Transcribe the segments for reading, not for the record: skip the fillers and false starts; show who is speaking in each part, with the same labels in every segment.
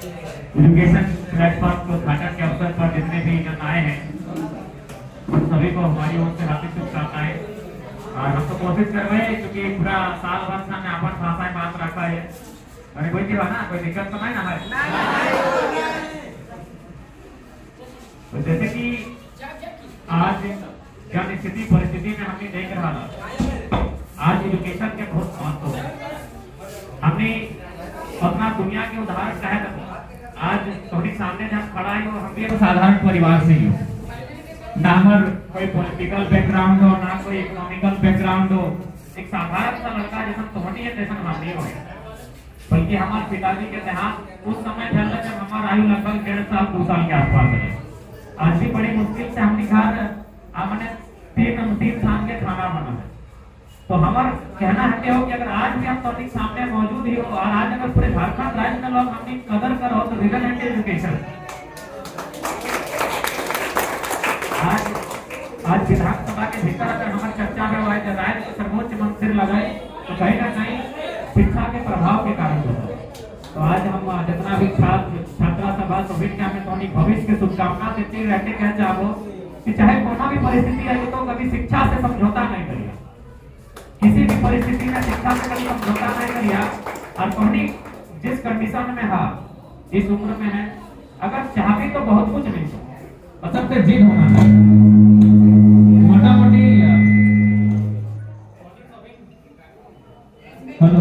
Speaker 1: Education platform के उद्घाटन के अवसर पर जितने भी जन आए हैं उन सभी को हमारी ओर से हार्दिक शुभकामनाएं। और हम तो कोशिश कर रहे हैं क्योंकि पूरा साल भर से हमने अपन भाषा में बात रखा है। अरे कोई चीज ना कोई दिक्कत तो नहीं ना हमारे। तो जैसे कि आज जन स्थिति परिस्थिति में हमने देख रहा था, आज एजुकेशन के बहुत महत्व है। हमने अपना दुनिया के उदाहरण कहे आज थोड़ी सामने जब खड़ा है हम भी एक साधारण परिवार से ही हो, ना हमार कोई पॉलिटिकल बैकग्राउंड हो ना कोई इकोनॉमिकल बैकग्राउंड हो। एक साधारण सा लड़का जैसा तोहनी है जैसा हम नहीं हो, बल्कि हमारे पिताजी के देहांत उस समय फैला जब हमारा आयु लगभग 1.5 साल 2 साल के आसपास है। आज भी बड़ी मुश्किल से हमने घर हमने 3 साल के खाना बना है। तो हमारा कहना है हो कि अगर आज भी हम टॉपिक सामने मौजूद ही हो और आज अगर पूरे झारखंड राज्य में लोग अपनी कदर करो तो रीजन एंड एजुकेशन। आज विधानसभा के भीतर अगर हमारी चर्चा में हुआ है राज्य के सर्वोच्च मंच सिर लगाए तो कहीं ना कहीं शिक्षा के प्रभाव के कारण होता है। तो आज हम जितना भी छात्रा सभा सभी के हमें थोड़ी भविष्य की शुभकामना देते रहते कह चाहो कि चाहे कोई भी परिस्थिति है तो कभी शिक्षा से समझौता नहीं करिए। किसी भी परिस्थिति में शिक्षा से कभी समझौता नहीं करिए। और कौनी जिस कंडीशन में है इस उम्र में है अगर चाहे तो बहुत कुछ नहीं मतलब से जिद होना है मोटा मोटी। हेलो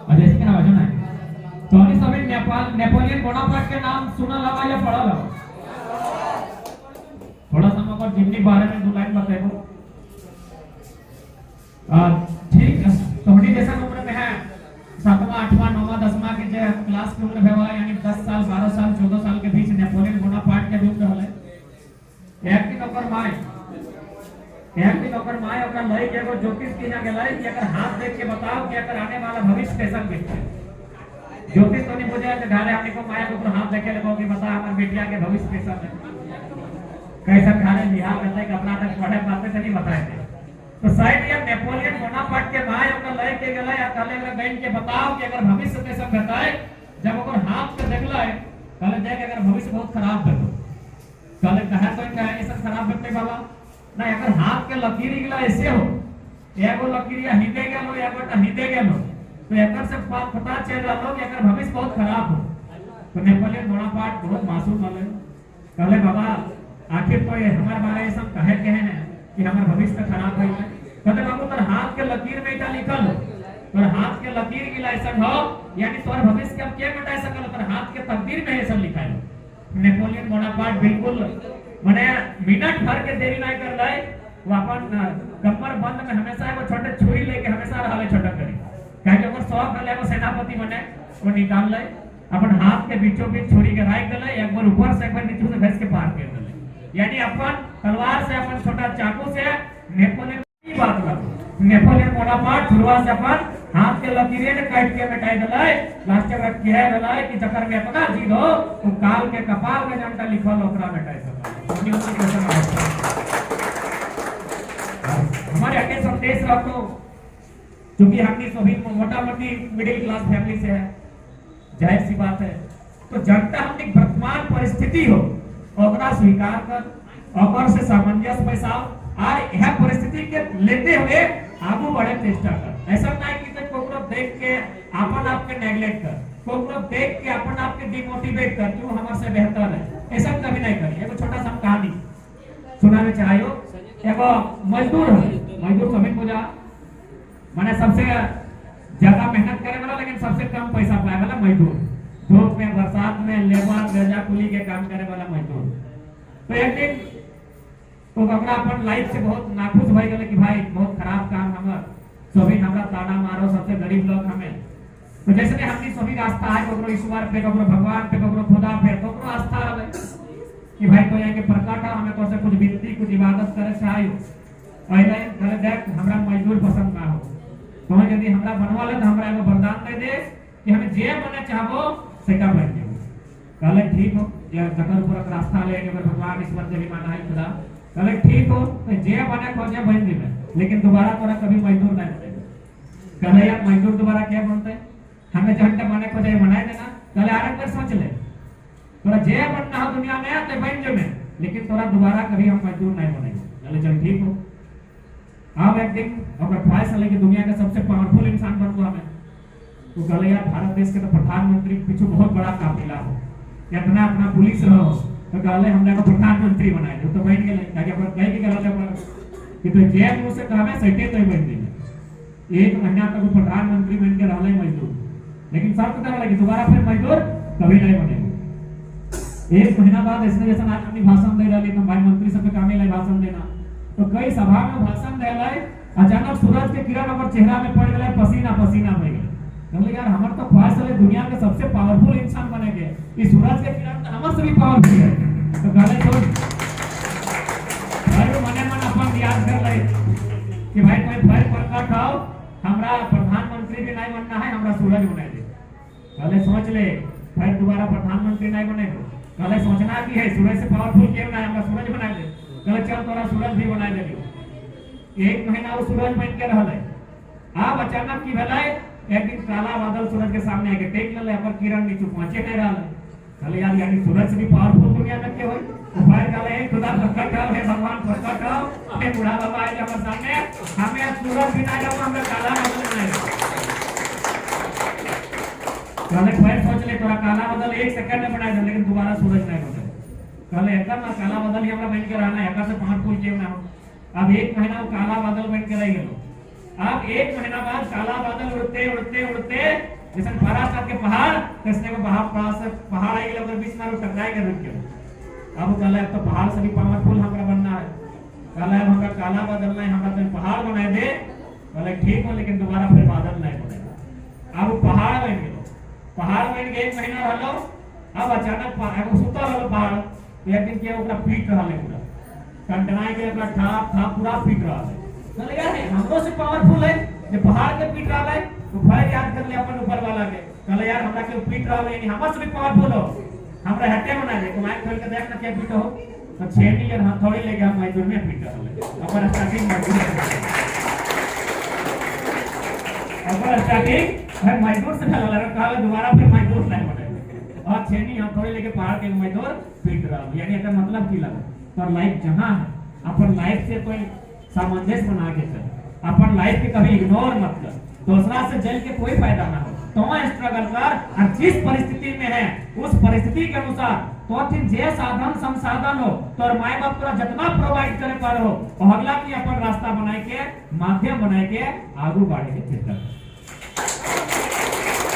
Speaker 1: अजय सिंह आवाज ना तो सभी नेपोलियन बोनापार्ट के नाम सुना लगा या पढ़ा लगा? थोड़ा सा मगर जिंदगी बारे में 2 लाइन बताएगा। ठीक थोड़ी जैसा उम्र में है 7वां 8वां 9वां 10वां के जो क्लास की उम्र है यानी 10 साल 12 साल 14 साल के बीच नेपोलियन बोनापार्ट के रूप में होले एक दिन ओकर माय ओकरा लई के एगो ज्योतिष की ना गेलै कि अगर हाथ देख के बताओ कि अगर आने वाला भविष्य कैसन दिखते। ज्योतिष तो नहीं बुझे कि घरे हमने को माया को हाथ देखे लगो कि बता हमार बेटिया के भविष्य कैसा है कैसा घरे बिहार में तक अपना तक पढ़े बातें से नहीं बताए थे। तो शायद ये नेपोलियन बोनापार्ट के भाई ओकरा लय के गेलै या कहले ओकरा गइन के बताओ कि अगर भविष्य कैसा बताए। जब ओकर हाथ पे देखलै कहले देख अगर भविष्य बहुत खराब बतो कहले कहा कोई कहे ऐसा खराब बते बाबा ना अगर हाथ के लकीर गेला ऐसे हो एगो लकीरिया हिंदे गेलो एगोटा हिंदे गेलो तो एकर से पता चल रहा कि अगर भविष्य बहुत खराब हो। तो नेपोलियन बोनापार्ट बहुत मासूम होले कहले बाबा आखिर तो ये हमारे बारे में सब कहे के हैं कि हमारा भविष्य खराब है। कहते बाबू तोर हाथ के लकीर में इटा लिखल हो तोर हाथ के लकीर की लाइसन हो यानी तोर भविष्य के अब के मिटा सकल तोर हाथ के तकदीर में ये सब लिखा है। नेपोलियन बोनापार्ट बिल्कुल माने मिनट भर के देरी नहीं कर लाई वो अपन कमर बंद में हमेशा वो छोटे छुरी लेके हमेशा रहले छोटा करी काहे कि ओकर शौक रहले वो सेनापति बने वो निकाल ले अपन हाथ के बीचों बीच छुरी के राख देले एक बार ऊपर से एक बार नीचे से भेज के पार कर देले यानी अपन तलवार से अपन छोटा चाकू से नेपोलियन की बात कर नेपोलियन बोनापार्ट शुरुआत से अपन हाथ के लकीरें काट के मिटाई देले लास्ट में कह देले कि जकर में इतना जिद हो तो काल के कपाल में जनता लिखल ओकरा मिटाई सके। हमारे आगे संदेश रखो क्योंकि हमने सभी मोटा मोटी मिडिल क्लास फैमिली से है जाहिर सी बात है। तो जनता हमने वर्तमान परिस्थिति हो ओकरा स्वीकार कर और से सामंजस्य पैसा और यह परिस्थिति के लेते हुए आगू बढ़े चेष्टा कर। ऐसा नहीं कि कोकरो देख के अपन आप के नेग्लेक्ट कर कोकरो देख के अपन आप के डिमोटिवेट कर क्यों हमारे से बेहतर है ऐसा कभी नहीं करिए। एगो छोटा सा कहानी सुनाने चाहिए। एगो मजदूर सभी पूजा माने सबसे ज्यादा मेहनत करे वाला लेकिन सबसे कम पैसा पाए वाला मजदूर धूप में बरसात में लेबर गजा कुली के काम करे वाला मजदूर। तो एक दिन तो ओकरा अपन लाइफ से बहुत नाखुश भई गेले कि भाई बहुत खराब काम हमर सभी हमरा ताना मारो सबसे गरीब लोग हमें। तो जैसे हमनी सभी का आस्था है कोकरो ईश्वर पे कोकरो भगवान पे कोकरो खुदा पे कोकरो आस्था रहे कि भाई कोई आके प्रकट हमें तो से कुछ विनती कुछ इबादत करे चाहिए पहले करे देख हमरा मजदूर पसंद ना हो तो यदि हमरा बनवा ले तो हमरा एगो वरदान दे दे कि हमें जे बने चाहबो से का बन जाओ। कहले ठीक हो जे जकर ऊपर रास्ता ले के भगवान ईश्वर से भी माना है खुदा कहले ठीक हो तो जे बने खोजे बन दिबे लेकिन दोबारा तोरा कभी मजदूर नहीं बनेगा। कहले यार मजदूर दोबारा क्या बनते हमें झंडा बने खोजे बनाए देना कल आरंभ कर सोच ले तोरा जे बनना हो दुनिया में ते बन जो में, लेकिन तोरा दोबारा कभी हम मजदूर नहीं बनेंगे। चले चल ठीक हो। अब एक दिन अगर ख्वाहिश है कि दुनिया का सबसे पावरफुल इंसान बनूं हमें, तो कहले यार भारत देश के तो प्रधानमंत्री के पीछे बहुत बड़ा काफिला हो, इतना अपना पुलिस रहो, तो कहले हमने को प्रधानमंत्री बनाए तो बन गेले। ताकि अपन कह के कहले अपन कि तो जे मुंह से कहबे सटे तो बन गेले। एक महीना तक प्रधानमंत्री बन के रहले मजदूर, लेकिन शर्त कर लगी दोबारा फिर मजदूर कभी नहीं बनेगा। एक महीना बाद ऐसे जैसे आज अपनी भाषण दे रही तो भाई मंत्री सब काम ही भाषण देना, तो कई सभा में भाषण दे रहे, अचानक सूरज के किरण अगर चेहरा में पड़ गए, पसीना पसीना हो गए। कहले यार हमर तो ख्वाहिश है दुनिया के सबसे पावरफुल इंसान बने के, इस सूरज के किरण तो हमर से भी पावरफुल है। तो कहले तो भाई मने मन अपन याद कर ले कि भाई कोई फल प्रकट हो, हमरा प्रधानमंत्री भी नहीं बनना है, हमरा सूरज बना दे। कहले सोच ले फिर दोबारा प्रधानमंत्री नहीं बनेगा। कहले सोचना की है सूरज से पावरफुल क्यों ना, हमरा सूरज बना दे। कहले चल तोरा सूरज भी बना देलियो। एक महीना वो सूरज बन के रहले। अब अचानक की भेलै, एक दिन काला बादल सूरज के सामने आके टेक लेले, अपन किरण नीचे पहुंचे नहीं रहले। कहले यार यानी सूरज से भी पावरफुल दुनिया में के होई। तो भाई कहले खुदा प्रकट हो, हे भगवान प्रकट हो, हे बूढ़ा बाबा आए हमर सामने, हमें सूरज भी नहीं रहू, हमरा काला बादल नहीं। कहले फिर सोच ले तोरा काला बादल एक सेकंड में बना दे, लेकिन दोबारा सूरज नहीं बने। कहले एकर ना काला बादल ही हमरा बन के रहना है, एकर से पावरफुल क्यों ना हो। अब एक महीना वो काला बादल बन के रह गेलो। अब एक महीना बाद काला बादल उड़ते उड़ते उड़ते जैसे बारासात के पहाड़ कसने को पहाड़ आई गेल, बीच में टकराए के रुक गए। अब कहले अब तो पहाड़ से भी पावरफुल हमरा बनना है। कहले अब हमरा काला बादल नहीं, हमरा तो पहाड़ बना दे। कहले ठीक हो, लेकिन दोबारा फिर बादल नहीं बनेगा। अब पहाड़ बन गेलो। पहाड़ बन के एक महीना रहलो। अब अचानक एगो सुतल रहलो पहाड़, एक दिन के ओकरा पीट रहले, पूरा कंटनाई के ओकरा ठाप ठाप पूरा पीट रहले। कहले यार हमरो से पावरफुल है, जे पहाड़ के पीट रहले, तो फिर याद कर ले अपन ऊपर वाला के। कहले यार हमरा के पीट रहले, यानी हमर से भी पावरफुल हो, हमरा हटे बना दे। तो माइक खोल के देख ना क्या पीट हो। तो छेनी और हथौड़ी लेके हम मजदूर में पीट रहले। अपन स्टार्टिंग मजदूर भाई मजदूर से ढला कहले दोबारा फिर मजदूर नहीं बने। और छेनी हथौड़ी लेके पहाड़ के मजदूर पीट रहा, यानी एकर मतलब की लगा पर लाइफ जहां है अपन लाइफ से कोई सामंजस्य बना के चल, अपन लाइफ के कभी इग्नोर मत कर, दूसरा से जल के कोई फायदा ना हो। तो स्ट्रगल कर और जिस परिस्थिति में है उस परिस्थिति के अनुसार तो जे साधन संसाधन हो तो माय बाप तोरा जितना प्रोवाइड करे पर हो, अगला की अपन रास्ता बनाए के माध्यम बनाए के आगू बढ़े के चेष्टा।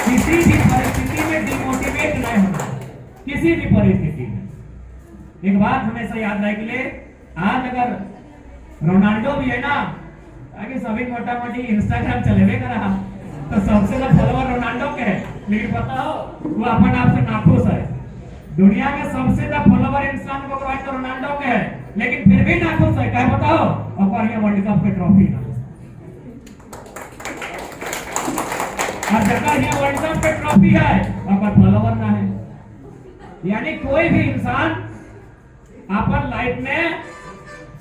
Speaker 1: किसी भी परिस्थिति में डिमोटिवेट नहीं होना, किसी भी परिस्थिति में। एक बात हमेशा याद रहे के लिए, आज अगर रोनाल्डो भी है ना, आगे सभी मोटा मोटी इंस्टाग्राम चलेबे कर रहा, तो सबसे ज्यादा फॉलोवर रोनाल्डो के है, लेकिन पता हो वो अपन आप से नाखुश है। दुनिया में सबसे ज्यादा फॉलोवर इंसान को तो रोनाल्डो के है, लेकिन फिर भी नाखुश है। क्या बताओ, और ये वर्ल्ड कप के ट्रॉफी ना, और जगह ये वर्ल्ड कप के ट्रॉफी है और फॉलोवर ना है। यानी कोई भी इंसान अपन लाइफ में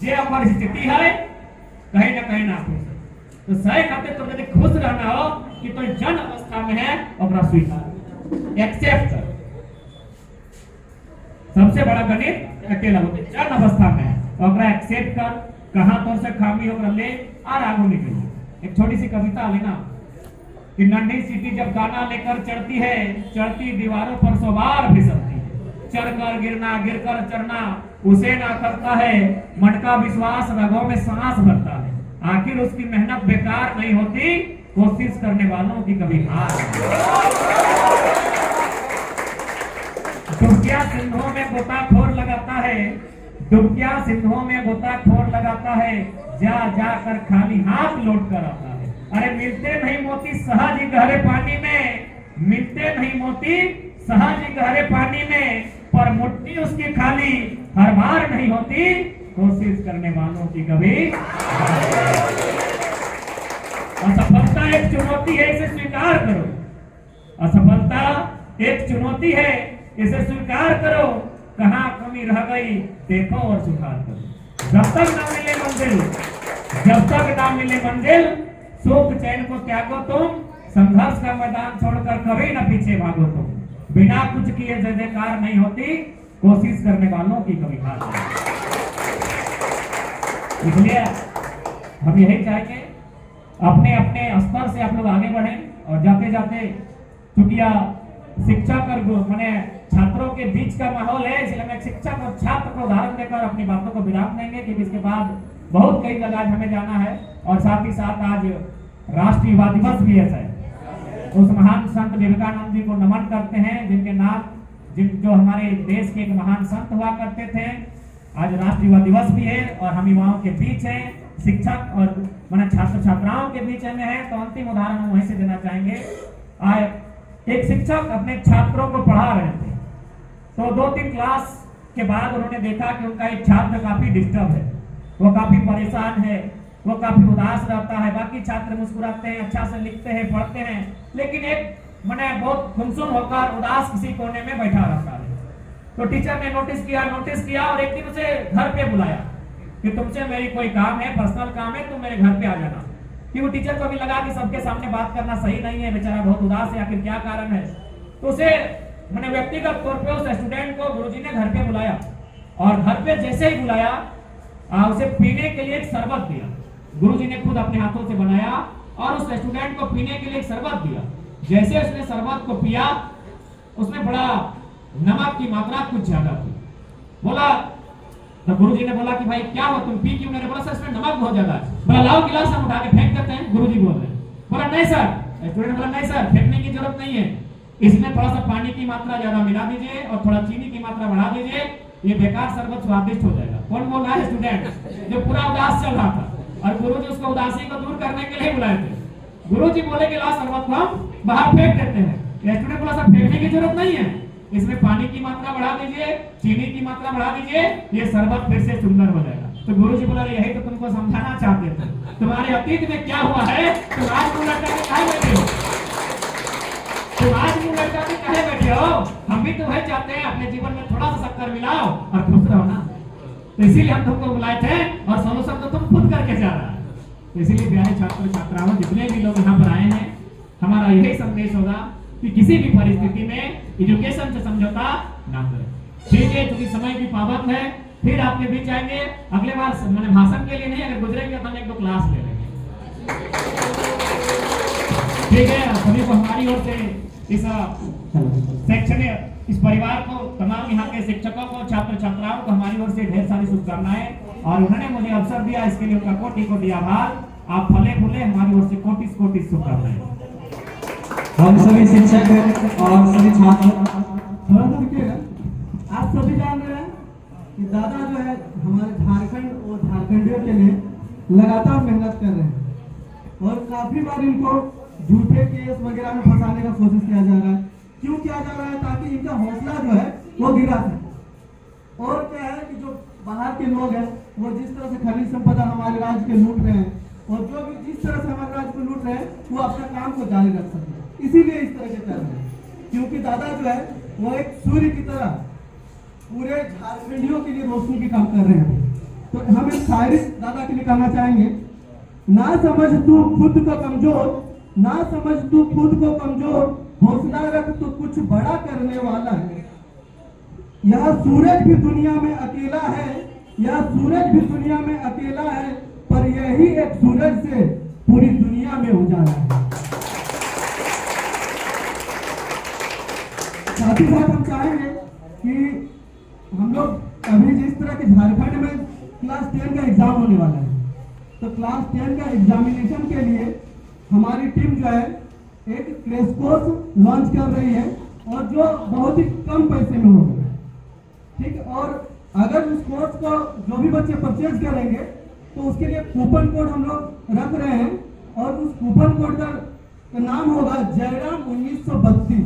Speaker 1: जे अपन स्थिति है कहीं ना कहीं नाखुश है। तो सही खाते तो यदि खुश रहना हो कि तो जन अवस्था में है और स्वीकार एक्सेप्ट कर। सबसे बड़ा गणित अकेला होते जन अवस्था में है और एक्सेप्ट कर, कहां तो से खामी हो ले और आगे निकल। एक छोटी सी कविता लेना कि नन्ही सीटी जब गाना लेकर चढ़ती है, चढ़ती दीवारों पर सवार फिसलती है, चढ़कर गिरना गिरकर चढ़ना उसे ना करता है, मन का विश्वास रगों में सांस भरता है, आखिर उसकी मेहनत बेकार नहीं होती, कोशिश करने वालों की कभी हार। डुबकिया सिंधुओं में गोताखोर लगाता है, डुबकिया सिंधुओं में गोताखोर लगाता है, जा जाकर खाली हाथ लौट कर आता है। अरे मिलते नहीं मोती सहज ही गहरे पानी में, मिलते नहीं मोती सहज ही गहरे पानी में, पर मुट्ठी उसकी खाली हर बार नहीं होती, कोशिश करने वालों की कभी। असफलता एक चुनौती है, इसे स्वीकार करो। असफलता एक चुनौती है, इसे स्वीकार करो। कहां कमी रह गई देखो और सुधार करो। जब तक ना मिले मंजिल, जब तक ना मिले मंजिल, सुख चैन को त्यागो तुम, संघर्ष का मैदान छोड़कर कभी ना पीछे भागो तुम। बिना कुछ किए जय जयकार नहीं होती, कोशिश करने वालों की कभी हार नहीं। इसलिए हम यही चाहेंगे अपने अपने स्तर से आप लोग आगे बढ़ें और जाते जाते चूंकि शिक्षक और मैंने छात्रों के बीच का माहौल है, इसलिए मैं शिक्षक और छात्र को उदाहरण देकर अपनी बातों को विराम देंगे कि इसके बाद बहुत कई जगह हमें जाना है। और साथ ही साथ आज राष्ट्रीय युवा दिवस भी है। उस महान संत विवेकानंद जी को नमन करते हैं, जिनके नाम जो हमारे देश के एक महान संत हुआ करते थे। आज राष्ट्रीय युवा दिवस भी है और हम युवाओं के बीच हैं, शिक्षक और मैंने छात्र छात्राओं के बीच में है। तो अंतिम उदाहरण हम वहीं से देना चाहेंगे। एक शिक्षक अपने छात्रों को पढ़ा रहे थे, तो 2-3 क्लास के बाद उन्होंने देखा कि उनका एक छात्र काफी डिस्टर्ब है, वो काफी परेशान है, वो काफी उदास रहता है। बाकी छात्र मुस्कुराते हैं, अच्छा से लिखते हैं, पढ़ते हैं, लेकिन एक मैंने बहुत गुमसुम होकर उदास किसी कोने में बैठा रहता है। तो टीचर ने नोटिस किया और एक दिन उसे घर पे बुलाया कि तुमसे मेरी कोई काम है, पर्सनल काम है, तुम मेरे घर पे आ जाना। कि वो टीचर को भी लगा कि सबके सामने बात करना सही नहीं है, बेचारा बहुत उदास है, आखिर क्या कारण है। तो उसे मैंने व्यक्तिगत तौर पे उस स्टूडेंट को गुरुजी ने घर पे बुलाया और घर पे जैसे ही बुलाया उसे पीने के लिए एक शरबत दिया। गुरुजी ने खुद अपने हाथों से बनाया और उस स्टूडेंट को पीने के लिए एक शरबत दिया। जैसे उसने शरबत को पिया, उसमें बड़ा नमक की मात्रा कुछ ज्यादा थी। बोला तो गुरुजी ने बोला कि भाई क्या हो, तुम पी क्यों? मैंने बोला सर इसमें नमक बहुत ज्यादा है। बोला लाओ गिलास हम उठा के फेंक देते हैं। गुरुजी बोल रहे हैं। बोला नहीं सर। स्टूडेंट बोला नहीं सर, फेंकने की जरूरत नहीं है, इसमें थोड़ा सा पानी की मात्रा ज्यादा मिला दीजिए और थोड़ा चीनी की मात्रा बढ़ा दीजिए, ये बेकार शरबत स्वादिष्ट हो जाएगा। कौन बोल रहा है? स्टूडेंट, जो पूरा उदास चल रहा था और गुरुजी उसको उदासी को दूर करने के लिए बुलाए थे। गुरुजी बोले कि लाओ शरबत को हम बाहर फेंक देते हैं। स्टूडेंट बोला सर फेंकने की जरूरत नहीं है, इसमें पानी की मात्रा बढ़ा दीजिए, चीनी की मात्रा बढ़ा दीजिए, ये शरबत फिर से सुंदर हो जाएगा। तो गुरुजी बोला यही तो तुमको समझाना चाहते थे, तुम्हारे अतीत में क्या हुआ है, तुम आज मुंह लटका के काहे बैठे हो? तुम आज मुंह लटका के काहे बैठे हो? हम भी तो वही चाहते हैं, अपने जीवन में थोड़ा सा शक्कर मिलाओ और खुश रहो ना। तो इसीलिए हम तुमको बुलाए थे और सोल्यूशन तो तुम खुद करके जा रहा है। तो इसीलिए प्यारे छात्र छात्राओं, जितने भी लोग यहाँ पर आए हैं, हमारा यही संदेश होगा कि किसी भी परिस्थिति में एजुकेशन से समझौता ना करें। ठीक है, क्योंकि समय की पाबंद है, फिर आपके बीच आएंगे अगले बार। मैंने भाषण के लिए नहीं, अगर गुजरेंगे तो हम 1-2 क्लास ले लेंगे। ठीक है, सभी को हमारी ओर से इस शैक्षणिक इस परिवार को, तमाम यहाँ के शिक्षकों को, छात्र छात्राओं को हमारी ओर से ढेर सारी शुभकामनाएं और उन्होंने मुझे अवसर दिया, इसके लिए उनका कोटि कोटि आभार। आप फले फूले, हमारी ओर से कोटि कोटि शुभकामनाएं।
Speaker 2: हम सभी शिक्षक और सभी छात्र,
Speaker 3: आप सभी जान रहे हैं कि दादा जो है हमारे झारखंड और झारखंडियों के लिए लगातार मेहनत कर रहे हैं और काफी बार इनको झूठे केस वगैरह में फंसाने का कोशिश किया जा रहा है। क्यों किया जा रहा है? ताकि इनका हौसला जो है वो गिरा सके। और क्या है कि जो बाहर के लोग हैं वो जिस तरह से खनिज संपदा हमारे राज्य के लूट रहे हैं और जो भी जिस तरह से हमारे राज्य को लूट रहे हैं, वो अपना काम को जारी रख सके, इसीलिए इस तरह के कर रहे हैं। क्योंकि दादा जो है वो एक सूर्य की तरह पूरे झारखंडियों के लिए रोशनी के काम कर रहे हैं। तो हम एक शायरी दादा के लिए कहना चाहेंगे। ना समझ तू खुद को कमजोर, ना समझ तू खुद को कमजोर, हौसला रख तो कुछ बड़ा करने वाला है। यह सूरज भी दुनिया में अकेला है, यह सूरज भी दुनिया में अकेला है, पर यही एक सूरज से पूरी दुनिया में उजाला है। साथ ही साथ हम चाहेंगे कि हम लोग अभी जिस तरह के झारखंड में क्लास 10 का एग्जाम होने वाला है, तो क्लास 10 का एग्जामिनेशन के लिए हमारी टीम जो है एक क्रैश कोर्स लॉन्च कर रही है और जो बहुत ही कम पैसे में होगा। ठीक है, और अगर उस कोर्स को जो भी बच्चे परचेज करेंगे तो उसके लिए कूपन कोड हम लोग रख रहे हैं और उस कूपन कोड का नाम होगा जयराम 1932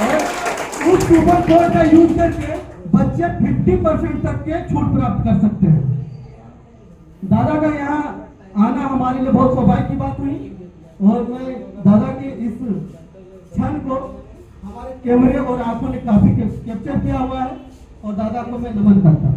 Speaker 3: और उस कूपन कोड का यूज करके बच्चे 50% तक के छूट प्राप्त कर सकते हैं। दादा का यहाँ आना हमारे लिए बहुत सौभाग्य की बात हुई और मैं दादा के इस क्षण को हमारे कैमरे और आंखों ने काफी कैप्चर किया हुआ है और दादा को मैं नमन करता हूँ।